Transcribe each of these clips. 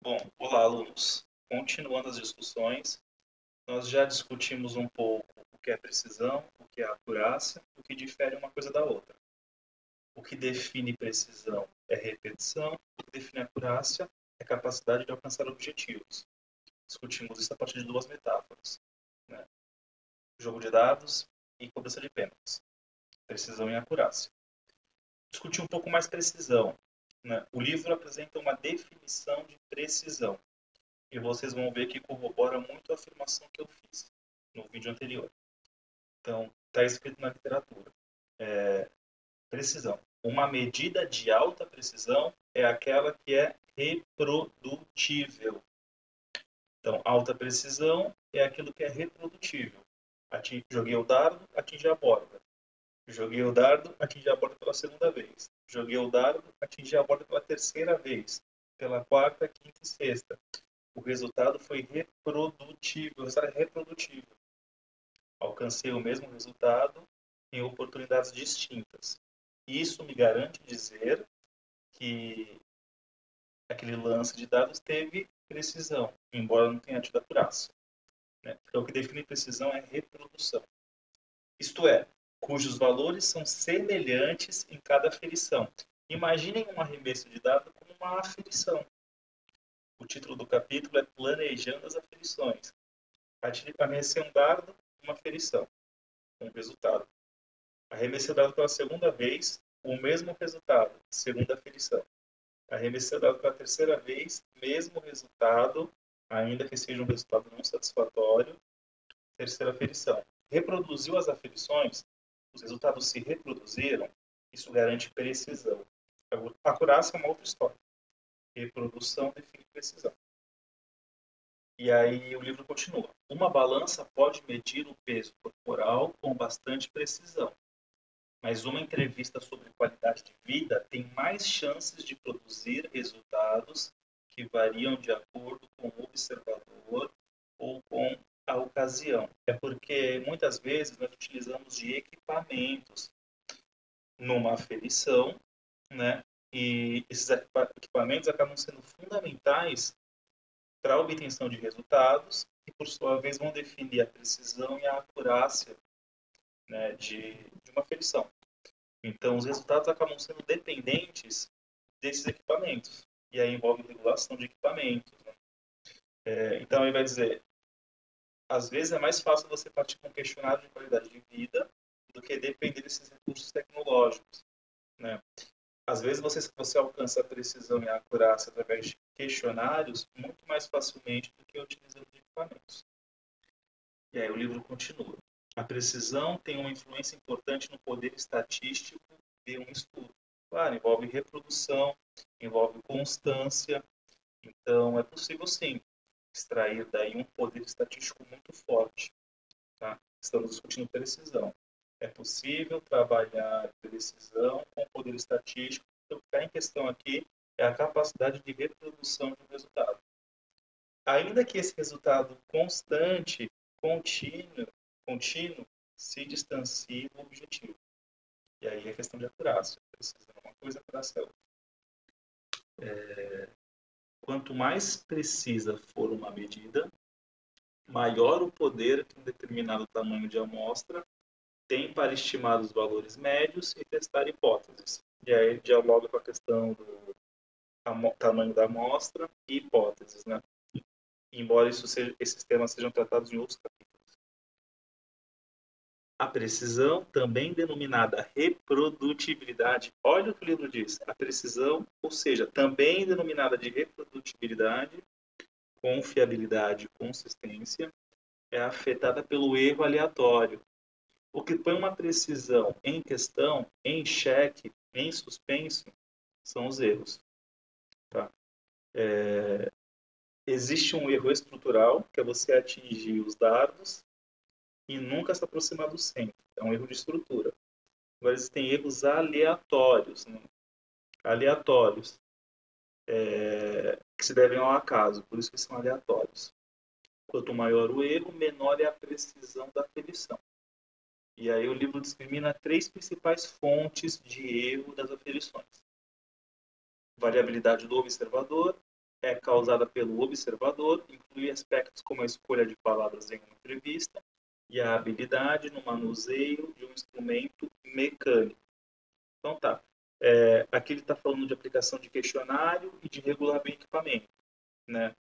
Bom, olá, alunos. Continuando as discussões, nós já discutimos um pouco o que é precisão, o que é acurácia, o que difere uma coisa da outra. O que define precisão é repetição, o que define acurácia é capacidade de alcançar objetivos. Discutimos isso a partir de duas metáforas, né? Jogo de dados e cobrança de pênaltis. Precisão e acurácia. Discutir um pouco mais precisão, né? O livro apresenta uma definição de precisão. E vocês vão ver que corrobora muito a afirmação que eu fiz no vídeo anterior. Então, está escrito na literatura. Precisão. Uma medida de alta precisão é aquela que é reprodutível. Então, alta precisão é aquilo que é reprodutível. Joguei o dardo, atingi a borda. Joguei o dardo, atingi a borda pela segunda vez. Joguei o dardo, atingi a borda pela terceira vez. Pela quarta, quinta e sexta. O resultado foi reprodutivo. O resultado é reprodutivo. Alcancei o mesmo resultado em oportunidades distintas. Isso me garante dizer que aquele lance de dados teve precisão, embora não tenha tido acurácia. Né? Então, o que define precisão é reprodução. Isto é, cujos valores são semelhantes em cada aferição. Imaginem um arremesso de dado como uma aferição. O título do capítulo é Planejando as Aferições. Arremessei um dardo, uma aferição, um resultado. Arremessei o dado pela segunda vez, o mesmo resultado, segunda aferição. Arremessei o dado pela terceira vez, mesmo resultado, ainda que seja um resultado não satisfatório, terceira aferição. Reproduziu as aferições, os resultados se reproduziram, isso garante precisão. A acurácia é uma outra história. Reprodução define precisão. E aí o livro continua. Uma balança pode medir o peso corporal com bastante precisão, mas uma entrevista sobre qualidade de vida tem mais chances de produzir resultados que variam de acordo com o observador ou com a ocasião. É porque muitas vezes nós utilizamos de equipamentos numa aferição, né? E esses equipamentos acabam sendo fundamentais para a obtenção de resultados e, por sua vez, vão definir a precisão e a acurácia, né, de uma aferição. Então, os resultados acabam sendo dependentes desses equipamentos. E aí envolve regulação de equipamentos. Né? Então, ele vai dizer, às vezes é mais fácil você partir com um questionário de qualidade de vida do que depender desses recursos tecnológicos. Né? Às vezes você alcança a precisão e a acurácia através de questionários muito mais facilmente do que utilizando equipamentos. E aí o livro continua. A precisão tem uma influência importante no poder estatístico de um estudo. Claro, envolve reprodução, envolve constância. Então, é possível, sim, extrair daí um poder estatístico muito forte. Tá? Estamos discutindo precisão. É possível trabalhar precisão com poder estatístico. Então, o que está em questão aqui é a capacidade de reprodução de um resultado. Ainda que esse resultado constante, contínuo, se distancie do objetivo. E aí é questão de acurácia. Precisão é uma coisa, acurácia é outra. Quanto mais precisa for uma medida, maior o poder que um determinado tamanho de amostra tem para estimar os valores médios e testar hipóteses. E aí dialoga com a questão do tamanho da amostra e hipóteses, né? Embora esses temas sejam tratados em outros capítulos. A precisão, também denominada reprodutibilidade, olha o que o livro diz, a precisão, ou seja, também denominada de reprodutibilidade, confiabilidade e consistência, é afetada pelo erro aleatório. O que põe uma precisão em questão, em xeque, em suspenso, são os erros. Tá? Existe um erro estrutural, que é você atingir os dados e nunca se aproximar do centro. É um erro de estrutura. Agora, existem erros aleatórios. Né? Aleatórios. Que se devem ao acaso, por isso que são aleatórios. Quanto maior o erro, menor é a precisão da aferição. E aí o livro discrimina 3 principais fontes de erro das aferições. Variabilidade do observador, é causada pelo observador, inclui aspectos como a escolha de palavras em uma entrevista e a habilidade no manuseio de um instrumento mecânico. Então tá. Aqui ele está falando de aplicação de questionário e de regular bem equipamento, né?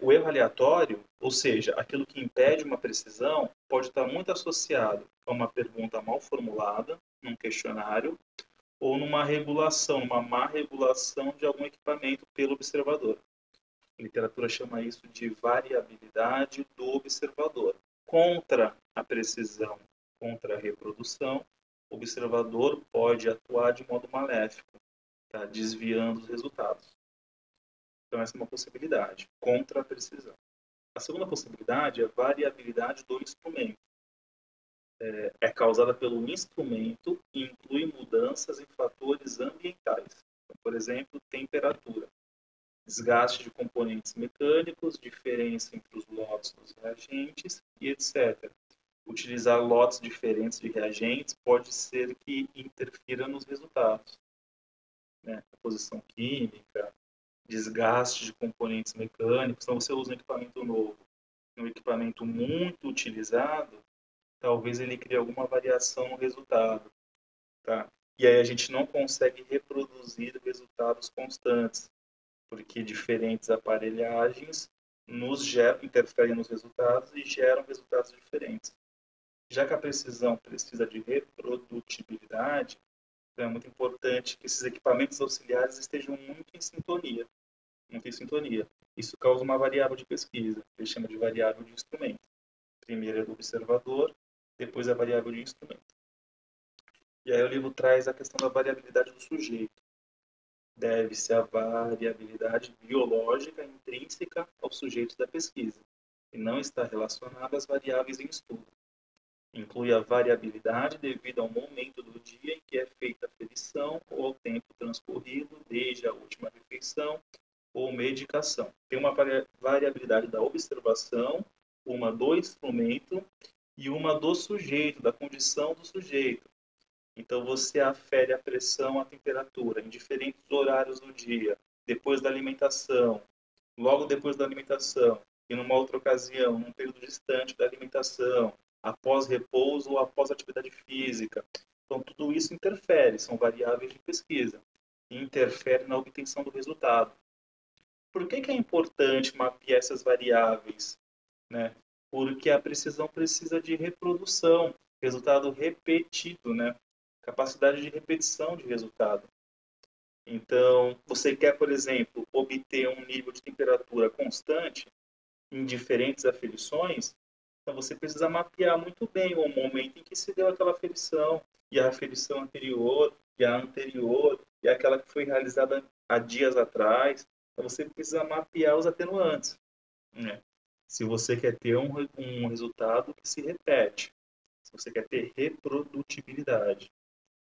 O erro aleatório, ou seja, aquilo que impede uma precisão, pode estar muito associado a uma pergunta mal formulada num questionário ou numa regulação, uma má regulação de algum equipamento pelo observador. A literatura chama isso de variabilidade do observador. Contra a precisão, contra a reprodução, o observador pode atuar de modo maléfico, tá? Desviando os resultados. Então, essa é uma possibilidade, contra a precisão. A segunda possibilidade é a variabilidade do instrumento. É causada pelo instrumento e inclui mudanças em fatores ambientais. Então, por exemplo, temperatura, desgaste de componentes mecânicos, diferença entre os lotes dos reagentes e etc. Utilizar lotes diferentes de reagentes pode ser que interfira nos resultados, né? Composição química, desgaste de componentes mecânicos. Então, você usa um equipamento novo, um equipamento muito utilizado, talvez ele crie alguma variação no resultado, tá? E aí a gente não consegue reproduzir resultados constantes, porque diferentes aparelhagens interferem nos resultados e geram resultados diferentes. Já que a precisão precisa de reprodutibilidade, então é muito importante que esses equipamentos auxiliares estejam muito em sintonia. Muito em sintonia. Isso causa uma variável de pesquisa, que ele chama de variável de instrumento. Primeiro é do observador, depois a variável de instrumento. E aí o livro traz a questão da variabilidade do sujeito. Deve-se à variabilidade biológica intrínseca aos sujeitos da pesquisa, e não está relacionada às variáveis em estudo. Inclui a variabilidade devido ao momento do dia em que é feita a ferição ou ao tempo transcorrido desde a última refeição ou medicação. Tem uma variabilidade da observação, uma do instrumento e uma do sujeito, da condição do sujeito. Então, você afere a pressão, a temperatura em diferentes horários do dia, depois da alimentação, logo depois da alimentação, e numa outra ocasião, num período distante da alimentação, após repouso ou após atividade física. Então, tudo isso interfere, são variáveis de pesquisa, e interfere na obtenção do resultado. Por que é importante mapear essas variáveis, né? Porque a precisão precisa de reprodução, resultado repetido, né? Capacidade de repetição de resultado. Então, você quer, por exemplo, obter um nível de temperatura constante em diferentes aferições, então você precisa mapear muito bem o momento em que se deu aquela aferição, e a aferição anterior, e a anterior, e aquela que foi realizada há dias atrás. Então você precisa mapear os atenuantes, né? Se você quer ter um resultado que se repete, se você quer ter reprodutibilidade.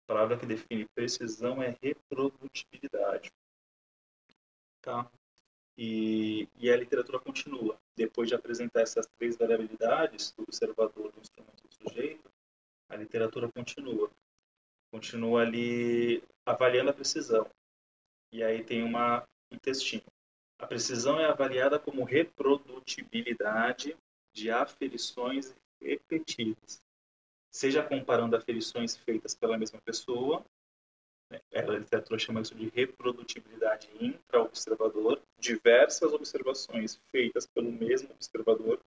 A palavra que define precisão é reprodutibilidade. Tá? E a literatura continua. Depois de apresentar essas três variabilidades, do observador, do instrumento e do sujeito, a literatura continua. Continua ali avaliando a precisão. E aí tem um textinho. A precisão é avaliada como reprodutibilidade de aferições repetidas, seja comparando aferições feitas pela mesma pessoa, né? A literatura chama isso de reprodutibilidade intra-observador, diversas observações feitas pelo mesmo observador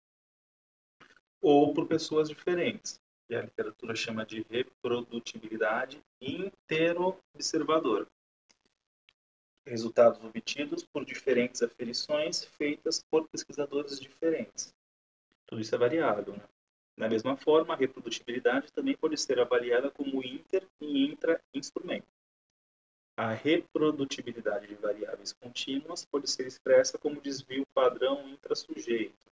ou por pessoas diferentes. E a literatura chama de reprodutibilidade interobservador. Resultados obtidos por diferentes aferições feitas por pesquisadores diferentes. Tudo isso é variável, né? Da mesma forma, a reprodutibilidade também pode ser avaliada como inter e intra-instrumento. A reprodutibilidade de variáveis contínuas pode ser expressa como desvio padrão intra-sujeito,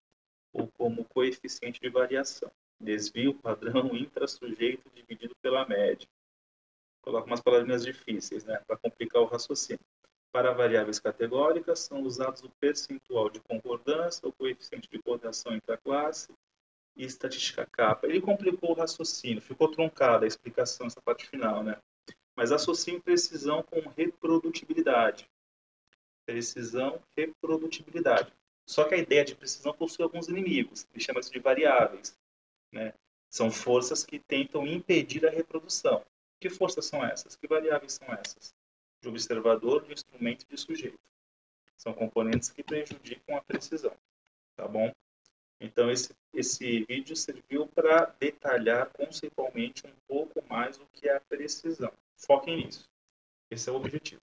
ou como coeficiente de variação. Desvio padrão intra-sujeito dividido pela média. Coloco umas palavrinhas difíceis, né, para complicar o raciocínio. Para variáveis categóricas, são usados o percentual de concordância, o coeficiente de correlação entre a classe e estatística capa. Ele complicou o raciocínio, ficou truncada a explicação, essa parte final, né? Mas associe precisão com reprodutibilidade. Precisão, reprodutibilidade. Só que a ideia de precisão possui alguns inimigos. Ele chama isso de variáveis, né? São forças que tentam impedir a reprodução. Que forças são essas? Que variáveis são essas? De observador, de instrumento e de sujeito. São componentes que prejudicam a precisão, tá bom? Então, esse vídeo serviu para detalhar conceitualmente um pouco mais o que é a precisão. Foquem nisso. Esse é o objetivo.